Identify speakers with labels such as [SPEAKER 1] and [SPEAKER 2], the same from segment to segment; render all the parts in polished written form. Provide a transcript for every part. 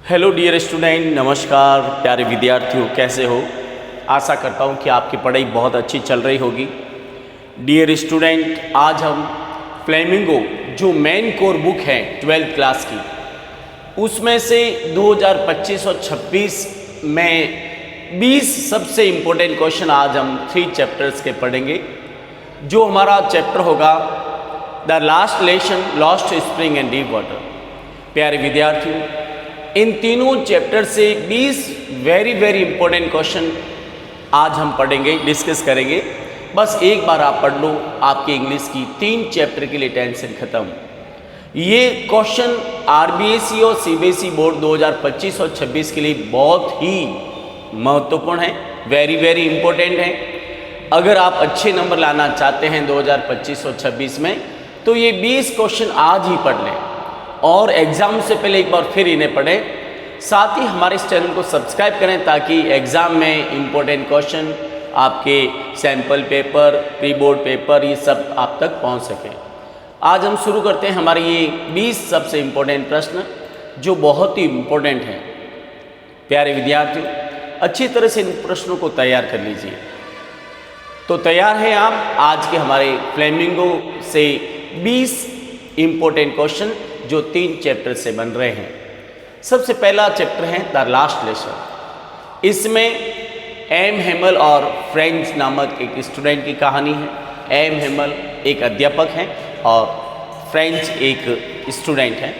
[SPEAKER 1] Hello dear student, नमस्कार प्यारे विद्यार्थियों, कैसे हो। आशा करता हूँ कि आपकी पढ़ाई बहुत अच्छी चल रही होगी। डियर स्टूडेंट, आज हम फ्लेमिंगो जो मेन कोर बुक है 12th क्लास की, उसमें से 2025 और 26 में 20 सबसे इम्पोर्टेंट क्वेश्चन आज हम 3 चैप्टर्स के पढ़ेंगे। जो हमारा चैप्टर होगा the last lesson lost spring and deep water. प्यारे विद्यार्थियों, इन तीनों चैप्टर से 20 वेरी इंपॉर्टेंट क्वेश्चन आज हम पढ़ेंगे, डिस्कस करेंगे। बस एक बार आप पढ़ लो, आपकी इंग्लिश की 3 चैप्टर के लिए टेंशन खत्म। ये क्वेश्चन आरबीएसई और सीबीएसई बोर्ड 2025 और 26 के लिए बहुत ही महत्वपूर्ण है, वेरी इंपॉर्टेंट है। अगर आप अच्छे नंबर लाना चाहते हैं 2025 और 26 में, तो ये 20 क्वेश्चन आज ही पढ़ लें और एग्ज़ाम से पहले एक बार फिर इन्हें पढ़ें। साथ ही हमारे इस चैनल को सब्सक्राइब करें ताकि एग्ज़ाम में इम्पोर्टेंट क्वेश्चन, आपके sample paper, pre board paper, ये सब आप तक पहुंच सके। आज हम शुरू करते हैं हमारे ये 20 सबसे इम्पोर्टेंट प्रश्न जो बहुत ही इम्पोर्टेंट हैं। प्यारे विद्यार्थियों, अच्छी तरह से इन प्रश्नों को तैयार कर लीजिए। तो तैयार हैं आप आज के हमारे फ्लेमिंगो से 20 इम्पोर्टेंट क्वेश्चन जो 3 चैप्टर से बन रहे हैं। सबसे पहला चैप्टर है द लास्ट लेसन। इसमें एम हेमल और फ्रेंच नामक एक स्टूडेंट की कहानी है। एम हेमल एक अध्यापक हैं और फ्रेंच एक स्टूडेंट हैं।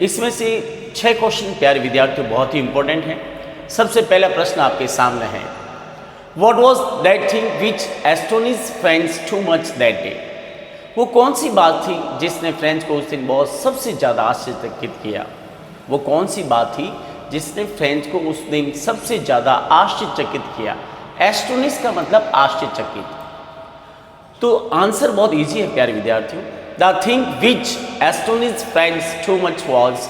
[SPEAKER 1] इसमें से 6 क्वेश्चन प्यारे विद्यार्थियों बहुत ही इंपॉर्टेंट हैं। सबसे पहला प्रश्न आपके सामने है, what was that thing which astonished Franz too much that day. वो कौन सी बात थी जिसने फ्रेंच को उस दिन बहुत सबसे ज़्यादा आश्चर्यचकित किया। वो कौन सी बात थी जिसने फ्रेंच को उस दिन सबसे ज़्यादा आश्चर्यचकित किया। एस्टोनिश का मतलब आश्चर्यचकित। तो आंसर बहुत इजी है प्यारे विद्यार्थियों। The thing which astonished Franz too much was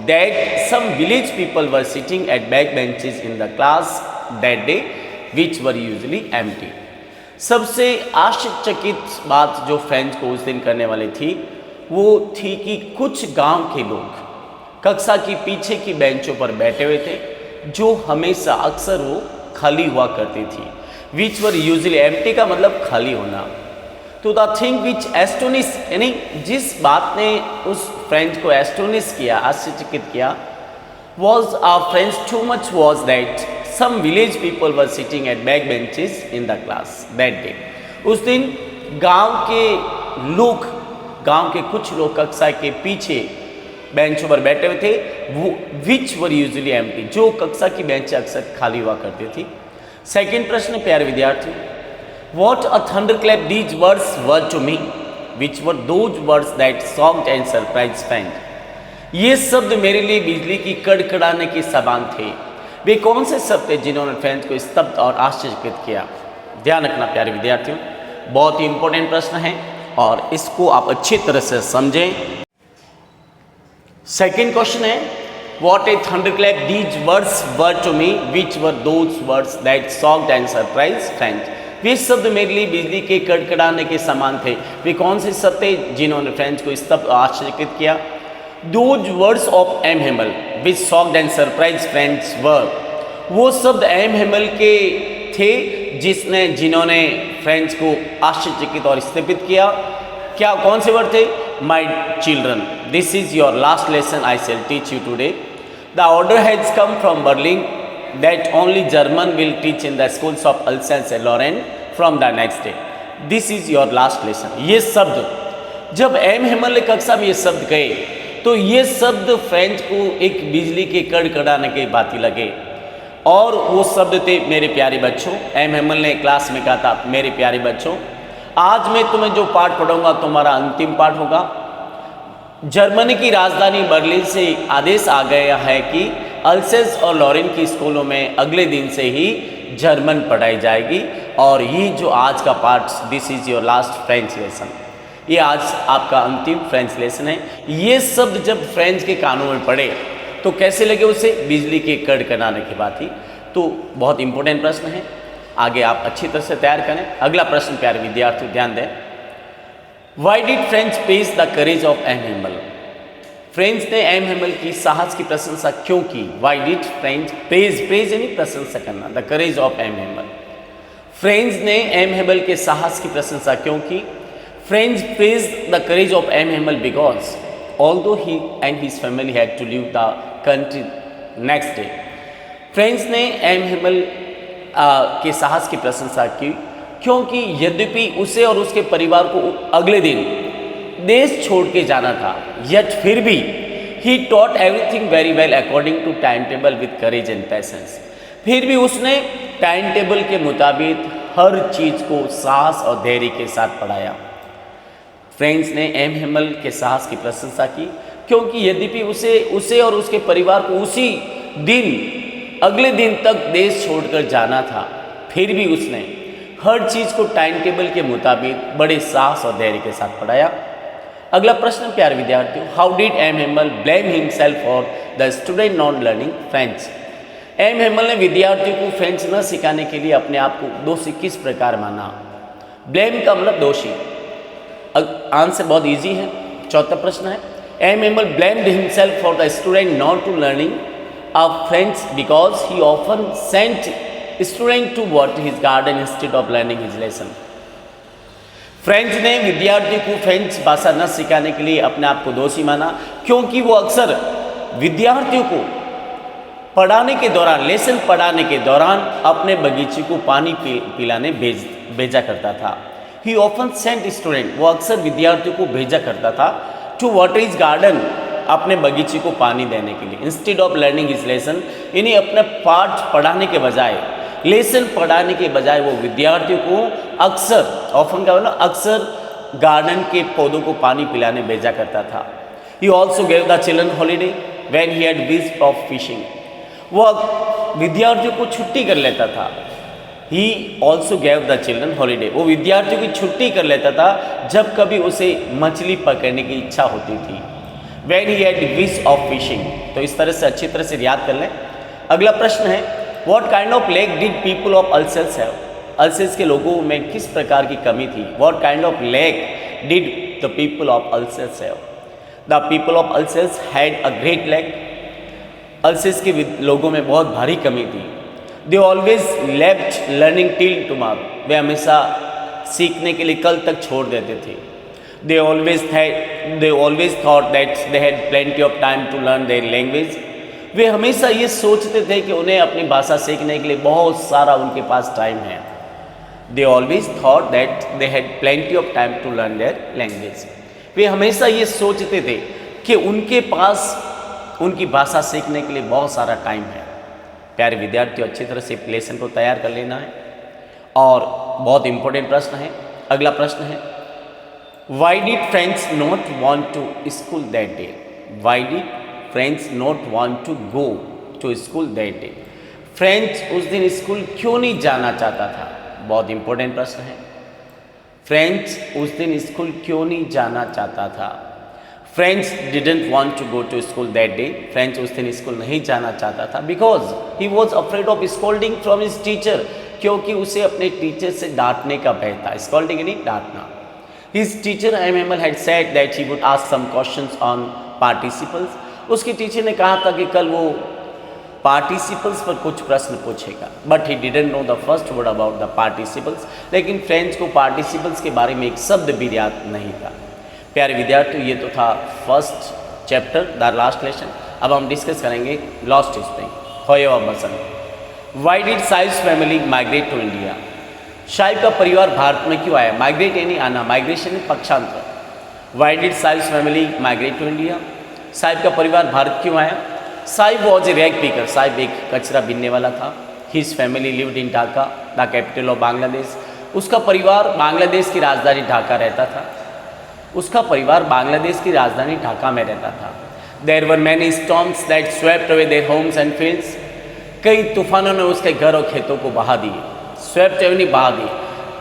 [SPEAKER 1] that some village people were sitting at back benches in the class that day which were usually empty. सबसे आश्चर्यचकित बात जो फ्रेंच को उस दिन करने वाली थी वो थी कि कुछ गांव के लोग कक्षा की पीछे की बेंचों पर बैठे हुए थे जो हमेशा अक्सर वो खाली हुआ करती थी। विच वर यूजुअली एम्प्टी का मतलब खाली होना। तो द थिंग विच एस्टोनिश यानी जिस बात ने उस फ्रेंच को एस्टोनिश किया, आश्चर्यचकित किया, was uh Franz too much was that some village people were sitting at back benches in the class that day। उस दिन गांव के कुछ लोग कक्षा के पीछे बेंचों पर बैठे हुए थे, वो which were usually empty, जो कक्षा की बेंच अक्सर खाली हुआ करती थी। सेकंड प्रश्न प्यारे विद्यार्थियों, what a thunderclap these words were to me, which were those words that shocked and surprised friend। ये शब्द मेरे लिए बिजली की कड़कड़ाने के समान थे। वे कौन से शब्द थे जिन्होंने फ्रेंच को स्तब्ध और आश्चर्यचकित किया। ध्यान रखना प्यारे विद्यार्थियों, बहुत ही इंपॉर्टेंट प्रश्न है और इसको आप अच्छी तरह से समझें। सेकंड क्वेश्चन है, what a thunderclap these words were to me which were those words that shocked and surprised French. वे शब्द मेरे लिए बिजली के कड़कड़ाने के समान थे। वे कौन से शब्द थे जिन्होंने फ्रेंच को स्तब्ध और आश्चर्यचकित किया। Those words of M. Hamel which shocked and surprised friends were, वो शब्द एम हेमल के थे जिन्होंने फ्रेंच को आश्चर्यचकित और स्तंभित किया। क्या कौन से वर्ड थे। My children, this is your last lesson I shall teach you today. The order has come from Berlin that only German will teach in the schools of Alsace and Lorraine from the next day. This is your last lesson। ये शब्द जब M Hamel ने कक्षा में ये शब्द कहे तो ये शब्द फ्रेंच को एक बिजली के कड़कड़ाने के बाती लगे और वो शब्द थे मेरे प्यारे बच्चों। एम हेमल ने क्लास में कहा था, मेरे प्यारे बच्चों, आज मैं तुम्हें जो पाठ पढ़ाऊंगा तुम्हारा अंतिम पाठ होगा। जर्मनी की राजधानी बर्लिन से आदेश आ गया है कि अल्सेस और लॉरेन की स्कूलों में अगले दिन से ही जर्मन पढ़ाई जाएगी और ये जो आज का पाठ, this is your last French lesson, ये आज आपका अंतिम फ्रेंच लेसन है। ये शब्द जब फ्रेंच के कानों में पढ़े तो कैसे लगे उसे, बिजली के कड़कड़ाने की बात थी। तो बहुत इंपॉर्टेंट प्रश्न है, आगे आप अच्छी तरह से तैयार करें। अगला प्रश्न प्यारे विद्यार्थी ध्यान दें, why did French praise the courage of M Hamel. Franz ने एम हेमल की साहस की प्रशंसा क्यों की? वाई डिड फ्रेंड्स प्रेज यानी प्रशंसा करना, the courage of M Hamel. Franz ने एम हेमल के साहस की प्रशंसा क्यों की? Franz praise the courage of M Hamel because although he and his family had to leave the country next day. Franz ने एम हेमल के साहस की प्रशंसा की क्योंकि यद्यपि उसे और उसके परिवार को अगले दिन देश छोड़ के जाना था, यट फिर भी he taught everything very well according to time table with courage and patience. फिर भी उसने टाइम टेबल के मुताबिक हर चीज़ को साहस और धैर्य के साथ पढ़ाया। फ्रेंड्स ने एम हेमल के साहस की प्रशंसा की क्योंकि यद्यपि उसे और उसके परिवार को उसी दिन अगले दिन तक देश छोड़कर जाना था, फिर भी उसने हर चीज़ को टाइम टेबल के मुताबिक बड़े साहस और धैर्य के साथ पढ़ाया। अगला प्रश्न प्यारे विद्यार्थियों, how did M Hamel blame himself for the student not learning French? M Hamel ने विद्यार्थियों को फ्रेंच न सिखाने के लिए अपने आप को दोषी किस प्रकार माना? ब्लेम का मतलब दोषी। आंसर बहुत इजी है। चौथा प्रश्न है, M Hamel blamed himself for the student not to learning of French because he often sent students to water his garden instead of learning his lesson. French ने विद्यार्थियों को फ्रेंच भाषा न सिखाने के लिए अपने आप को दोषी माना क्योंकि वो अक्सर विद्यार्थियों को पढ़ाने के दौरान, लेसन पढ़ाने के दौरान अपने बगीचे को पानी पिलाने भेजा करता था। He often sent students, वो अक्सर विद्यार्थियों को भेजा करता था to water his garden, अपने बगीचे को पानी देने के लिए। Instead of learning his lesson, यानी अपने पाठ पढ़ाने के बजाय, लेसन पढ़ाने के बजाय वो विद्यार्थियों को अक्सर, ऑफन का मतलब अक्सर, गार्डन के पौधों को पानी पिलाने भेजा करता था। He also gave the children holiday when he had wish of fishing, वो विद्यार्थियों को छुट्टी कर लेता था। He also gave the children holiday, वो विद्यार्थियों की छुट्टी कर लेता था जब कभी उसे मछली पकड़ने की इच्छा होती थी। When he had wish of fishing, तो इस तरह से अच्छी तरह से याद कर लें। अगला प्रश्न है, What kind of lack did people of Alsace have? अल्सेस के लोगों में किस प्रकार की कमी थी? What kind of lack did the people of Alsace have? The people of Alsace had a great lack. अल्सेस के लोगों में बहुत भारी कमी थी। They always left learning till tomorrow, वे हमेशा सीखने के लिए कल तक छोड़ देते थे। They always thought that they had plenty of time to learn their language. वे हमेशा ये सोचते थे कि उन्हें अपनी भाषा सीखने के लिए बहुत सारा उनके पास टाइम है। They always thought that they had plenty of time to learn their language. वे हमेशा ये सोचते थे कि उनके पास उनकी भाषा सीखने के लिए बहुत सारा टाइम है। प्यारे विद्यार्थियों, अच्छी तरह से लेसन को तैयार कर लेना है। और बहुत इंपॉर्टेंट प्रश्न है। अगला प्रश्न है, Why did Friends not want to school that day? Why did Friends not want to go to school that day? French उस दिन स्कूल क्यों नहीं जाना चाहता था? बहुत इंपॉर्टेंट प्रश्न है। फ्रेंच उस दिन स्कूल क्यों नहीं जाना चाहता था? French didn't want to go to school that day. French उस दिन स्कूल नहीं जाना चाहता था because he was afraid of scolding from his teacher, क्योंकि उसे अपने टीचर से डांटने का भय था। स्कॉल्डिंग यानी डांटना। His teacher M.M.L. had said that he would ask some questions on participles. उसकी टीचर ने कहा था कि कल वो participles पर कुछ प्रश्न पूछेगा। But he didn't know the first word about the participles. लेकिन फ्रेंच को participles के बारे में एक शब्द भी याद नहीं था। प्यारे विद्यार्थियों, ये तो था first chapter, the last lesson. अब हम डिस्कस करेंगे लॉस्ट स्प्रिंग, होएवा बसंत। Why did Saif's family migrate to India? Saheb का परिवार भारत में क्यों आया? माइग्रेट यानी आना, माइग्रेशन यानी पक्षांतर। Why did Saheb's family migrate to India? Saheb का परिवार भारत क्यों आया? Saheb was a rag picker, Saheb एक कचरा बीनने वाला था। His family lived in Dhaka, the capital of Bangladesh. उसका परिवार बांग्लादेश की राजधानी ढाका रहता था। उसका परिवार बांग्लादेश की राजधानी ढाका में रहता था। There were many storms that swept away their homes and fields, कई तूफानों ने उसके घर और खेतों को बहा दिए। स्वेप्ट अवे नहीं, बहा दिए।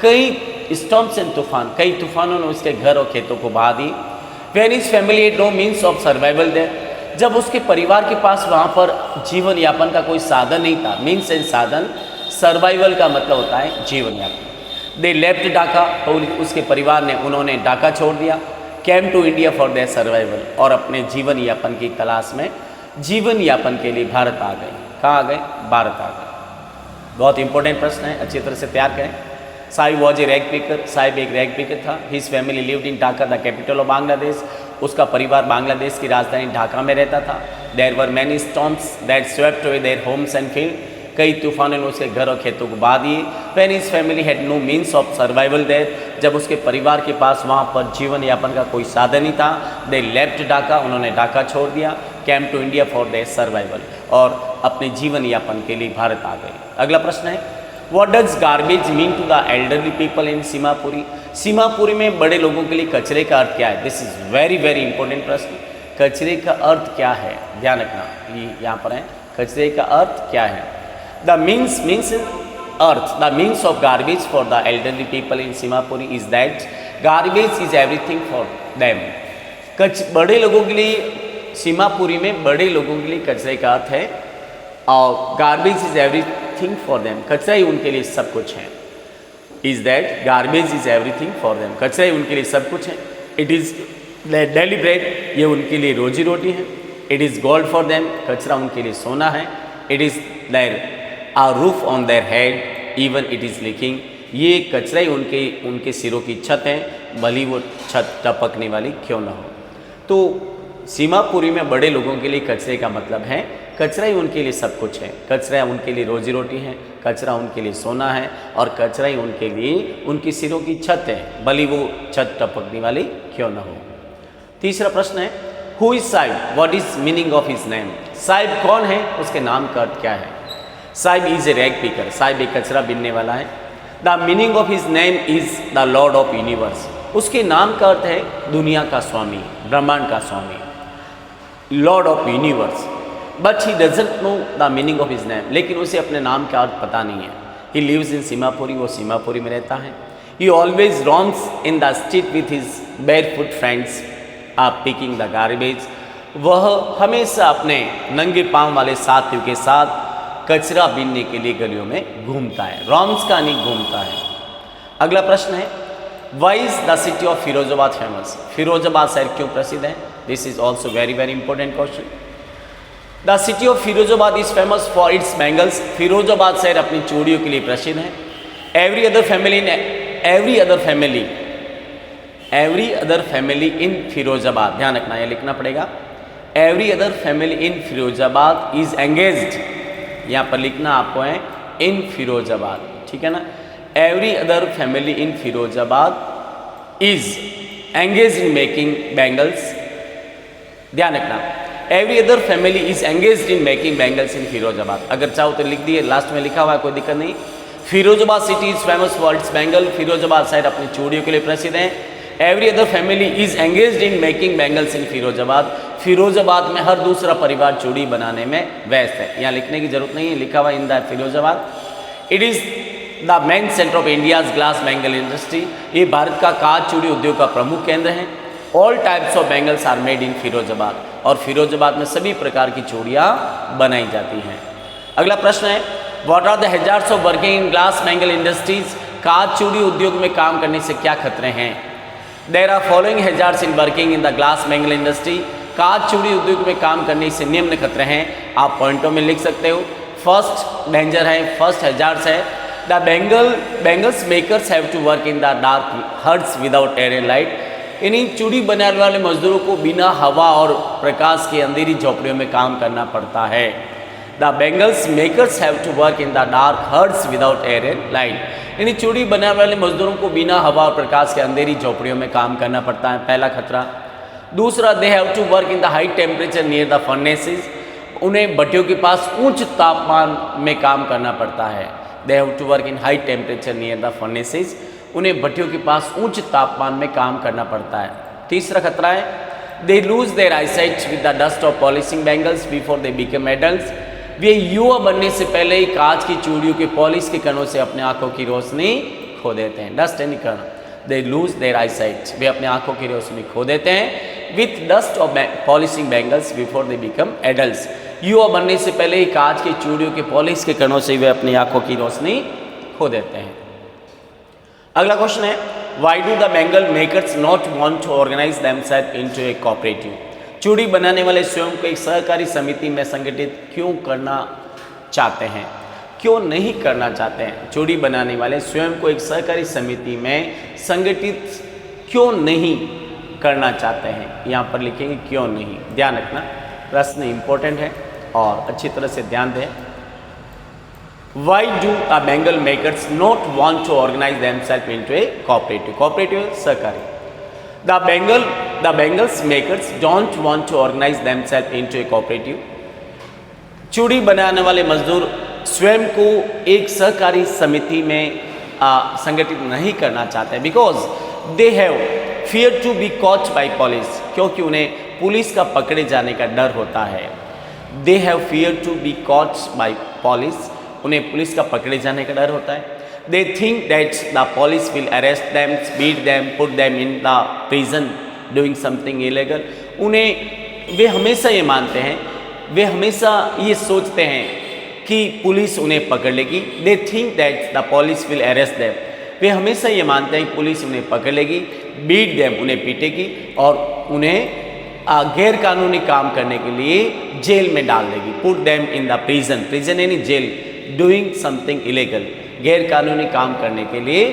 [SPEAKER 1] कई स्टॉर्म्स एंड तूफान, कई तूफानों ने उसके घर और खेतों को बहा दी। When his family had no means of survival there, जब उसके परिवार के पास वहाँ पर जीवन यापन का कोई साधन नहीं था। मीन्स एंड साधन, सर्वाइवल का मतलब होता है जीवन यापन। दे लेफ्ट ढाका, और उसके परिवार ने, उन्होंने ढाका छोड़ दिया। Came to India for their survival, और अपने जीवन यापन की तलाश में जीवन यापन के लिए भारत आ गए। कहाँ आ गए? भारत आ गए। बहुत इंपॉर्टेंट प्रश्न है, अच्छी तरह से तैयार करें। Saheb was a rag picker, Saheb एक रैग पिकर था। His family lived in Dhaka the capital of Bangladesh, उसका परिवार बांग्लादेश की राजधानी ढाका में रहता था। There were many storms that swept away their homes and field, कई तूफानों ने उसके घर और खेतों को बहा दिए। When his family had no means of survival there, जब उसके परिवार के पास वहाँ पर जीवन यापन का कोई साधन नहीं था। दे लेफ्ट ढाका, उन्होंने ढाका छोड़ दिया। Came to India for their survival, और अपने जीवन यापन के लिए भारत आ गए। अगला प्रश्न है, what does garbage mean to the elderly people in Seemapuri? Seemapuri में बड़े लोगों के लिए कचरे का अर्थ क्या है? This is very very important प्रश्न। कचरे का अर्थ क्या है, ध्यान रखना, ये यहाँ पर है। कचरे का अर्थ क्या है? The means earth, the means of garbage for the elderly people in Seemapuri is that garbage is everything for them. बड़े लोगों के लिए, सीमापुरी में बड़े लोगों के लिए कचरे का अर्थ है, और garbage is everything for them, कचरा ही उनके लिए सब कुछ है। Is that garbage is everything for them, कचरा ही उनके लिए सब कुछ है। It is their daily bread, ये उनके लिए रोजी रोटी है। It is gold for them, कचरा उनके लिए सोना है। It is their a roof on their head even it is leaking, ये कचरा ही उनके सिरों की छत है, भली वो छत टपकने वाली क्यों ना हो। तो सीमापुरी में बड़े लोगों के लिए कचरे का मतलब है कचरा ही उनके लिए सब कुछ है। कचरा उनके लिए रोजी रोटी है, कचरा उनके लिए सोना है, और कचरा ही उनके लिए उनकी सिरों की छत है, भली वो छत टपकने वाली क्यों ना हो। तीसरा प्रश्न है, who is Sahib, what is meaning of his name? Sahib कौन है, उसके नाम का अर्थ क्या है? Sahib is a rag picker, Saheb एक कचरा बीनने वाला है। The meaning of his name is the Lord of universe, उसके नाम का अर्थ है दुनिया का स्वामी, ब्रह्मांड का स्वामी, lord of universe. But he doesn't know the meaning of his name, लेकिन उसे अपने नाम का अर्थ पता नहीं है। ही लिव्स इन सीमापुरी, वो सीमापुरी में रहता है। ही always roams in the street with his barefoot friends आप पिकिंग द गार्बेज, वह हमेशा अपने नंगे पांव वाले साथियों के साथ कचरा बीनने के लिए गलियों में घूमता है। रोम्स का नहीं, घूमता है। अगला प्रश्न है, why is the city of Firozabad famous? Firozabad शहर क्यों प्रसिद्ध है? This is also very very important question. The city of Firozabad is famous for its bangles, Firozabad शहर अपनी चूड़ियों के लिए प्रसिद्ध है। Every other family in Firozabad, ध्यान रखना, ये लिखना पड़ेगा। Every other family in Firozabad is engaged, यहाँ पर लिखना आपको है इन फिरोजाबाद, ठीक है ना। Every other family in Firozabad is engage in making bangles, ध्यान रखना। Every other family is engage in making bangles in Firozabad, अगर चाहो तो लिख दिए, लास्ट में लिखा हुआ है, कोई दिक्कत नहीं। Firozabad city is famous for its bangle, Firozabad शहर अपनी चूड़ियों के लिए प्रसिद्ध है। Every other family is engaged in making bangles in Firozabad, Firozabad में हर दूसरा परिवार चूड़ी बनाने में व्यस्त है। यहाँ लिखने की जरूरत नहीं है, लिखा हुआ in the Firozabad. It is the main centre of India's glass bangle industry, ये भारत का कांच चूड़ी उद्योग का प्रमुख केंद्र है। All types of bangles are made in Firozabad, और फिरोजाबाद में सभी प्रकार की चूड़ियाँ बनाई जाती हैं। अगला प्रश्न है, what are the hazards of working in glass bangle industries? कांच चूड़ी उद्योग में काम करने से क्या खतरे हैं? There are following hazards in working in the glass bangle industry, कांच चूड़ी उद्योग में काम करने से निम्न खतरे हैं, आप पॉइंटों में लिख सकते हो। फर्स्ट डेंजर है, फर्स्ट हैजार्ड्स है, the bangles makers have to work in the dark huts without air and light, यानी चूड़ी बनाने वाले मजदूरों को बिना हवा और प्रकाश के अंधेरी झोपड़ियों में काम करना पड़ता है। The bangles makers have to work in the dark huts without air and light, यानी चूड़ी बनाने वाले मजदूरों को बिना हवा और प्रकाश के अंधेरी झोपड़ियों में काम करना पड़ता है, पहला खतरा। दूसरा, they have to work in the high temperature near the furnaces, उन्हें भट्टियों के पास उच्च तापमान में काम करना पड़ता है। They have to work in high temperature near the furnaces, उन्हें भट्टियों के पास उच्च तापमान में काम करना पड़ता है। तीसरा खतरा है, they lose their eyesight with the dust of polishing bangles before they become adults, वे युवा बनने से पहले ही कांच की चूड़ियों के पॉलिश के कणों से अपने आंखों की रोशनी खो देते हैं। डस्ट यानी कण, दे लूज देयर आईसाइट, वे अपने आंखों की रोशनी खो देते हैं। With dust of polishing bangles before they become adults, युवा बनने से पहले ही कांच की चूड़ियों के पॉलिश के कणों से वे अपनी आंखों की रोशनी खो देते हैं। अगला क्वेश्चन है, why do the bangle makers not want to organise themselves into a cooperative? चूड़ी बनाने वाले स्वयं को एक सहकारी समिति में संगठित क्यों करना चाहते हैं, क्यों नहीं करना चाहते हैं? चूड़ी बनाने वाले स्वयं को एक सहकारी समिति में संगठित क्यों नहीं करना चाहते हैं? यहाँ पर लिखेंगे क्यों नहीं। ध्यान रखना, प्रश्न इंपॉर्टेंट है और अच्छी तरह से ध्यान दें। Why do the bangle makers not want to organise themselves into a cooperative? Cooperative सहकारी। The bangles makers don't want to organise themselves into a cooperative. चूड़ी बनाने वाले मजदूर स्वयं को एक सहकारी समिति में संगठित नहीं करना चाहते, because they have fear to be caught by police, क्योंकि उन्हें पुलिस का पकड़े जाने का डर होता है। They have fear to be caught by police, उन्हें पुलिस का पकड़े जाने का डर होता है। They think that the police will arrest them, beat them, put them in the prison doing something illegal. वे हमेशा ये मानते हैं, वे हमेशा ये सोचते हैं कि पुलिस उन्हें पकड़ लेगी। They think that the police will arrest them, वे हमेशा ये मानते हैं कि पुलिस उन्हें पकड़ लेगी, बीट दैम, उन्हें पीटेगी और उन्हें गैर कानूनी काम करने के लिए जेल में डाल देगी। Put them in the prison, prison यानी जेल, डूइंग समथिंग इलीगल, गैर कानूनी काम करने के लिए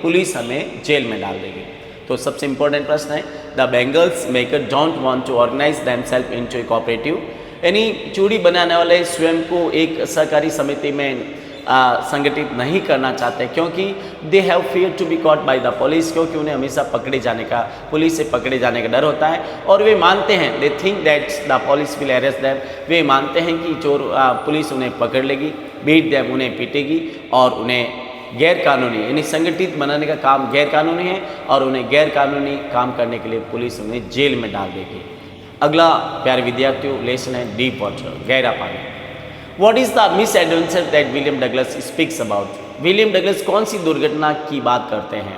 [SPEAKER 1] पुलिस हमें जेल में डाल देगी। तो सबसे इंपॉर्टेंट प्रश्न है, the bangles maker don't want to organise themselves into a cooperative, यानी चूड़ी बनाने वाले स्वयं को एक सहकारी समिति में संगठित नहीं करना चाहते, क्योंकि they have fear to be caught by the police, क्योंकि उन्हें हमेशा पकड़े जाने का, पुलिस से पकड़े जाने का डर होता है। और वे मानते हैं, they think that the police will arrest them, वे मानते हैं कि पुलिस उन्हें पकड़ लेगी, बीट देम, उन्हें पीटेगी और उन्हें गैर कानूनी यानी संगठित बनाने का काम गैर कानूनी है और उन्हें गैर कानूनी काम करने के लिए पुलिस उन्हें जेल में डाल देगी। अगला प्यारे विद्यार्थियों लेसन है डीप वाटर, गहरा पानी। What is the misadventure that William Douglas speaks about? William Douglas कौन सी दुर्घटना की बात करते हैं?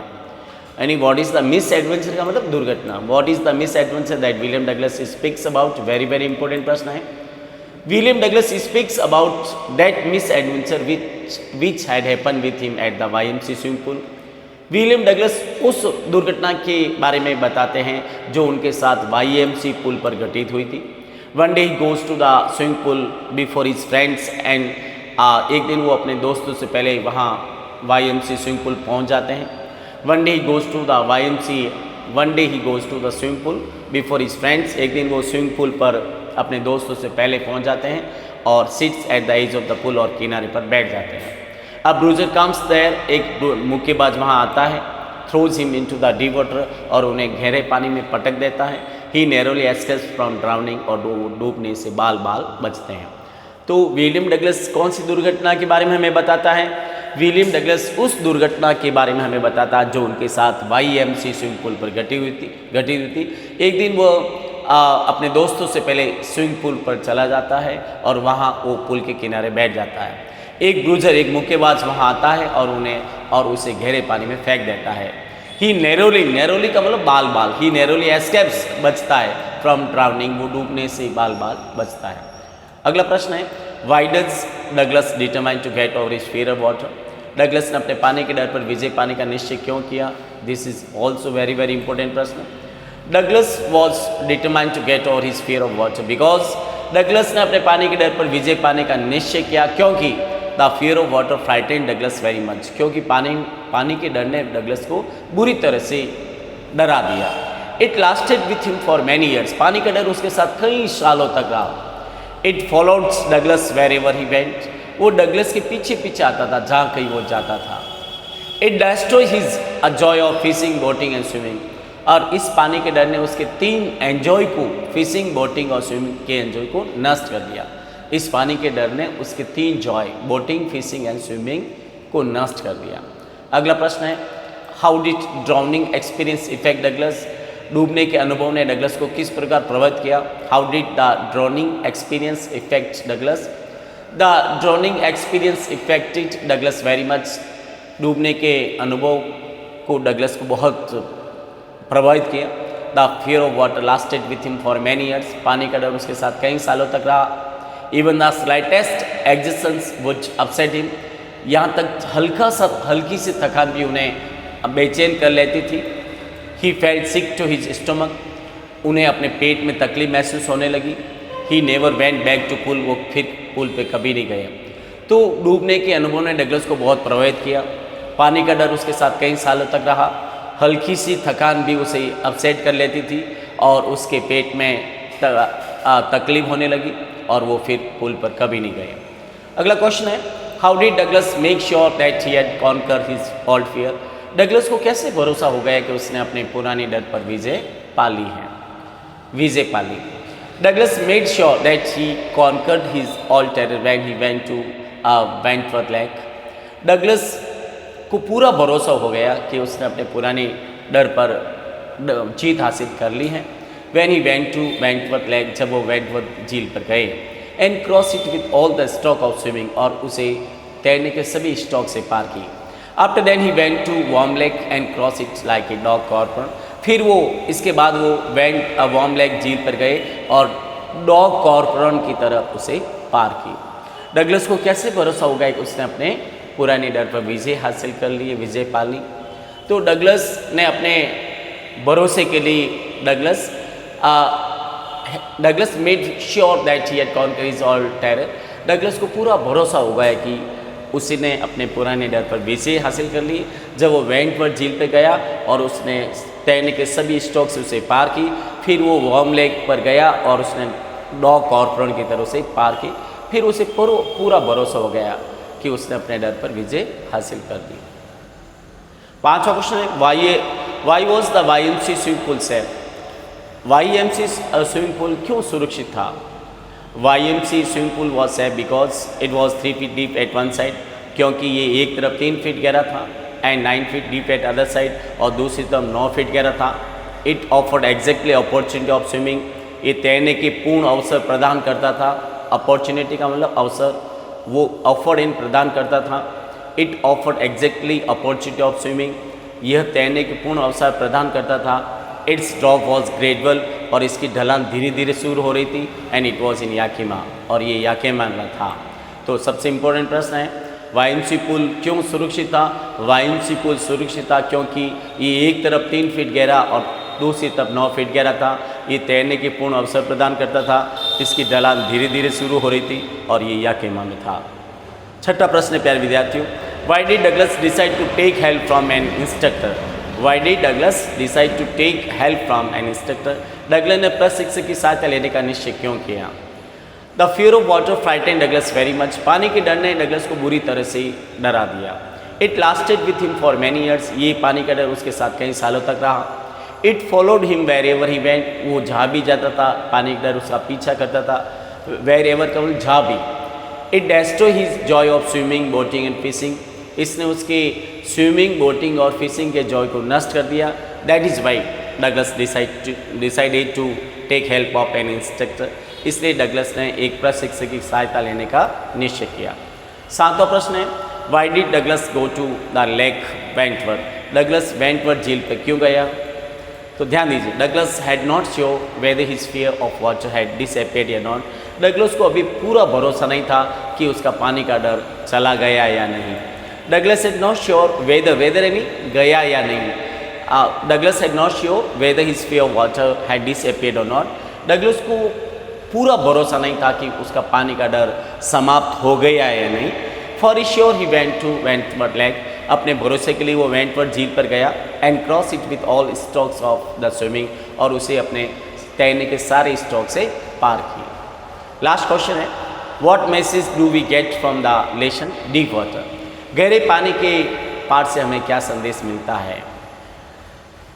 [SPEAKER 1] यानी what is the misadventure का मतलब दुर्घटना। What is the misadventure that William Douglas speaks about? very very important प्रश्न है। William Douglas speaks about that misadventure which had happened with him at the YMCA swimming pool. William Douglas उस दुर्घटना के बारे में बताते हैं जो उनके साथ YMCA पुल पर घटित हुई थी। One day he goes to the swimming pool before his friends and एक दिन वो अपने दोस्तों से पहले वहाँ YMCA swimming pool पहुँच जाते हैं। One day he goes to the swimming pool before his friends, एक दिन वो swimming pool पर अपने दोस्तों से पहले पहुँच जाते हैं और sits at the edge of the pool और किनारे पर बैठ जाते हैं। अब bruiser comes there, एक मुक्केबाज वहाँ आता है, throws him into the deep water और उन्हें गहरे पानी में पटक देता है। He narrowly escapes from drowning और डूबने से बाल बाल बचते हैं। तो विलियम डगलस कौन सी दुर्घटना के बारे में हमें बताता है? विलियम डगलस उस दुर्घटना के बारे में हमें बताता है जो उनके साथ YMCA स्विमिंग पूल पर घटी हुई थी। एक दिन वो अपने दोस्तों से पहले स्विमिंग पूल पर चला जाता है और वहाँ वो पुल के किनारे बैठ जाता है। एक ब्रूजर, एक मुक्केबाज वहाँ आता है और उसे गहरे पानी में फेंक देता है। ही नैरोली का मतलब बाल बाल, ही नैरोली एस्केप्स, बचता है, फ्रॉम ड्राउनिंग, वो डूबने से बाल बाल बचता है। अगला प्रश्न है, why does Douglas determine to get over his fear of water? Douglas ने अपने पानी के डर पर विजय पाने का निश्चय क्यों किया? This is also very very important प्रश्न। Douglas was determine to get over his fear of water because Douglas ने अपने पानी के डर पर विजय पाने का निश्चय किया क्योंकि the fear of water frighten Douglas very much, क्योंकि पानी के डर ने डगलस को बुरी तरह से डरा दिया। It lasted with him for many years, पानी का डर उसके साथ कई सालों तक रहा। It followed Douglas wherever he went, वो डगलस के पीछे पीछे आता था जहाँ कहीं वो जाता था। It destroy his a joy of fishing, boating and swimming, और इस पानी के डर ने उसके 3 एंजॉय को, फिशिंग, बोटिंग और स्विमिंग के एंजॉय को नष्ट कर दिया। इस पानी के डर ने उसके 3 Joy, boating, fishing and swimming को नष्ट कर दिया। अगला प्रश्न है, how did drowning experience effect Douglas? डूबने के अनुभव ने डगलस को किस प्रकार प्रभावित किया? How did the drowning experience effect Douglas? The drowning experience affected Douglas very much, डूबने के अनुभव को डगलस को बहुत प्रभावित किया। The fear of water lasted with him for many years, पानी का डर उसके साथ कई सालों तक रहा। Even the slightest existence would upset him, यहाँ तक हल्की सी थकान भी उन्हें बेचैन कर लेती थी। He felt sick to his stomach, उन्हें अपने पेट में तकलीफ महसूस होने लगी। He never went back to pool, वो फिर पूल पे कभी नहीं गया। तो डूबने के अनुभव ने डगलस को बहुत प्रभावित किया। पानी का डर उसके साथ कई सालों तक रहा। हल्की सी थकान भी उसे अपसेट कर लेती थी और उसके पेट में तकलीफ होने लगी और वो फिर पूल पर कभी नहीं गए। अगला क्वेश्चन है, how did Douglas make sure that he had conquer his old fear. Douglas को कैसे भरोसा हो गया कि उसने अपने पुरानी डर पर विजय पाली है, विजय पाली। Douglas made sure that he conquered his old terror when he went to Wentworth lake. Douglas को पूरा भरोसा हो गया कि उसने अपने पुरानी डर पर जीत हासिल कर ली है। When he went to Wentworth lake, जब वो वेंटवर्थ झील पर गए। And cross it with all the strokes of swimming, और उसे तैरने के सभी स्टॉक से पार की। After then he went to warm lake and cross it like a dog copper. फिर वो इसके बाद वो वेंट वार्म लेक झील पर गए और डॉग कॉर्पोरन की तरह उसे पार की। डगलस को कैसे भरोसा होगा कि उसने अपने पुरानी डर पर विजय हासिल कर ली, विजय पाली। तो डगलस ने अपने भरोसे के लिए Douglas made sure that he had conquer his all terror. Douglas को पूरा भरोसा हो गया कि उसने अपने पुराने डर पर विजय हासिल कर ली जब वो वेंटवर्थ झील पे गया और उसने तैरने के सभी स्ट्रोक से उसे पार की। फिर वो वार्म लेक पर गया और उसने डॉग कॉर्पोरन की तरह से पार की। फिर उसे पूरा भरोसा हो गया कि उसने अपने डर पर विजय हासिल कर ली। पांचवा क्वेश्चन है, why was the YMCA swimming pool safe. YMCA swimming pool क्यों सुरक्षित था। YMCA swimming pool was safe because it was 3 feet deep eight one side, क्योंकि ये एक तरफ 3 फीट गहरा था, and 9 feet deep eight other side, और दूसरी तरफ 9 फीट गहरा था। It offered exactly opportunity of swimming, ये तैरने के पूर्ण अवसर प्रदान करता था। अपॉर्चुनिटी का मतलब अवसर, वो ऑफर्ड इन प्रदान करता था। It offered exactly opportunity of swimming, यह तैरने के पूर्ण अवसर प्रदान करता था। इट्स ड्रॉप वॉज ग्रेजुअल, और इसकी ढलान धीरे धीरे शुरू हो रही थी। And it was in Yakima, और ये याकिमा में था। तो सबसे इम्पोर्टेंट प्रश्न है, YMCA पुल क्यों सुरक्षित था। YMCA पुल सुरक्षित था क्योंकि ये एक तरफ 3 फीट गहरा और दूसरी तरफ 9 फीट गहरा था। ये तैरने के पूर्ण अवसर प्रदान करता था। इसकी ढलान धीरे धीरे शुरू हो रही थी और ये याकिमा में था। छठा प्रश्न है प्यारे विद्यार्थियों, why did Douglas decide to take help from an instructor. Why did Douglas decide to take help from an instructor. Douglas ने प्रशिक्षक की सहायता लेने का निश्चय क्यों किया। The fear of water frighten Douglas very much. पानी के डर ने डगलस को बुरी तरह से डरा दिया। It lasted with him for many years. ये पानी का डर उसके साथ कई सालों तक रहा। It followed him wherever he went. वो जहाँ भी जाता था पानी का डर उसका पीछा करता था। वेर एवर का मतलब जहाँ भी। It destroy his joy of swimming, boating and fishing. इसने उसके स्विमिंग, बोटिंग और फिशिंग के जॉय को नष्ट कर दिया। That is why Douglas decided to take help of an instructor. इसलिए डगलस ने एक प्रशिक्षक की सहायता लेने का निश्चय किया। सातवां प्रश्न है, why did Douglas go to the lake Wentworth. Douglas Wentworth झील पर क्यों गया। तो ध्यान दीजिए, Douglas had not sure whether his fear of water had disappeared या नॉट। डगलस को अभी पूरा भरोसा नहीं था कि उसका पानी का डर चला गया या नहीं। Douglas had not sure weather यानी गया या नहीं। Douglas had not sure whether his fear of water had disappeared और नॉट। डगलस को पूरा भरोसा नहीं था कि उसका पानी का डर समाप्त हो गया या नहीं। For sure he went to Wentworth lake. अपने भरोसे के लिए वो वेंटवर्थ झील पर गया। And cross it with all strokes of the swimming, और उसे अपने तैरने के सारे स्ट्रोक से पार किए। लास्ट क्वेश्चन है, what message do we get from the lesson deep water. गहरे पानी के पार से हमें क्या संदेश मिलता है।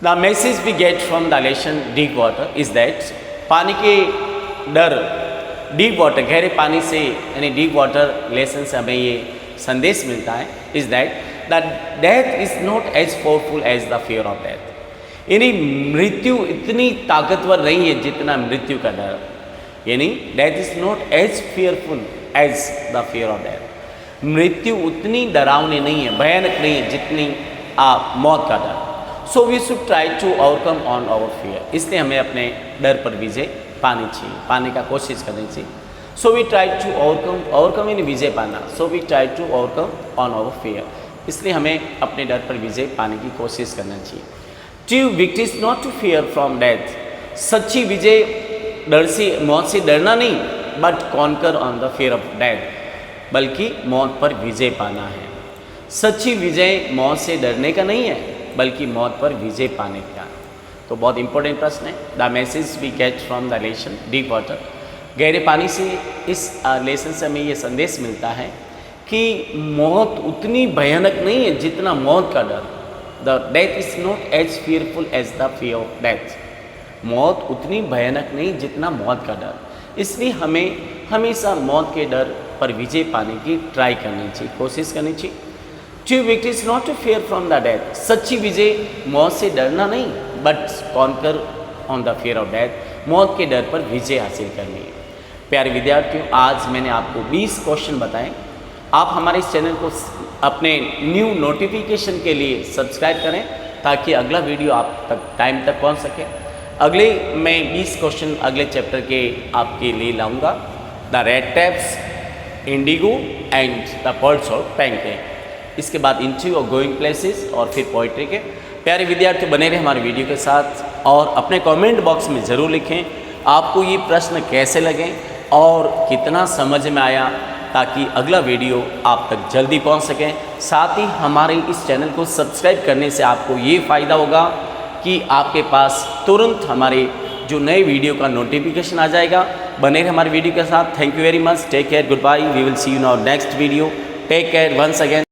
[SPEAKER 1] The message we get from the lesson deep water is that, पानी के डर, डीप वाटर गहरे पानी से यानी डीप वाटर लेसन से हमें ये संदेश मिलता है, is that the death is not as powerful as the fear of death. यानी मृत्यु इतनी ताकतवर नहीं है जितना मृत्यु का डर। यानी death is not as fearful as the fear of death. मृत्यु उतनी डरावनी नहीं है, भयानक नहीं है जितनी मौत का डर। So we should try to overcome on our fear. इसलिए हमें अपने डर पर विजय पानी चाहिए, पाने का कोशिश करनी चाहिए। So we try to overcome यानी विजय पाना। So we try to overcome on our fear. इसलिए हमें अपने डर पर विजय पाने की कोशिश करना चाहिए। True victory is not to fear from death. सच्ची विजय डर से, मौत से डरना नहीं, but conquer on the fear of death, बल्कि मौत पर विजय पाना है। सच्ची विजय मौत से डरने का नहीं है, बल्कि मौत पर विजय पाने का। तो बहुत इंपॉर्टेंट प्रश्न है। The message we get from the lesson deep water. गहरे पानी से इस लेसन से हमें ये संदेश मिलता है कि मौत उतनी भयानक नहीं है जितना मौत का डर। The death is not as fearful as the fear of death. मौत उतनी भयानक नहीं जितना मौत का डर। इसलिए हमें हमेशा मौत के डर पर विजय पाने की ट्राई करनी चाहिए, कोशिश करनी चाहिए। True victory is not to fear from the death. सच्ची विजय मौत से डरना नहीं, but conquer on the fear of death, मौत के डर पर विजय हासिल करनी है। प्यारे विद्यार्थियों, आज मैंने आपको 20 क्वेश्चन बताए। आप हमारे इस चैनल को अपने न्यू नोटिफिकेशन के लिए सब्सक्राइब करें ताकि अगला वीडियो आप तक टाइम तक पहुंच सके। अगले मैं 20 क्वेश्चन अगले चैप्टर के आपके लिए लाऊंगा, the red taps, Indigo and the pearls of pancake. इसके बाद इंटरव्यू और गोइंग प्लेसेस और फिर पोइट्री के। प्यारे विद्यार्थी बने रहे हमारे वीडियो के साथ और अपने कमेंट बॉक्स में ज़रूर लिखें आपको ये प्रश्न कैसे लगे और कितना समझ में आया, ताकि अगला वीडियो आप तक जल्दी पहुंच सके। साथ ही हमारे इस चैनल को सब्सक्राइब करने से आपको ये फ़ायदा होगा कि आपके पास तुरंत हमारे जो नए वीडियो का नोटिफिकेशन आ जाएगा। बने रहे हमारे वीडियो के साथ। Thank you very much. Take care, goodbye. We will see you in our next video. Take care once again.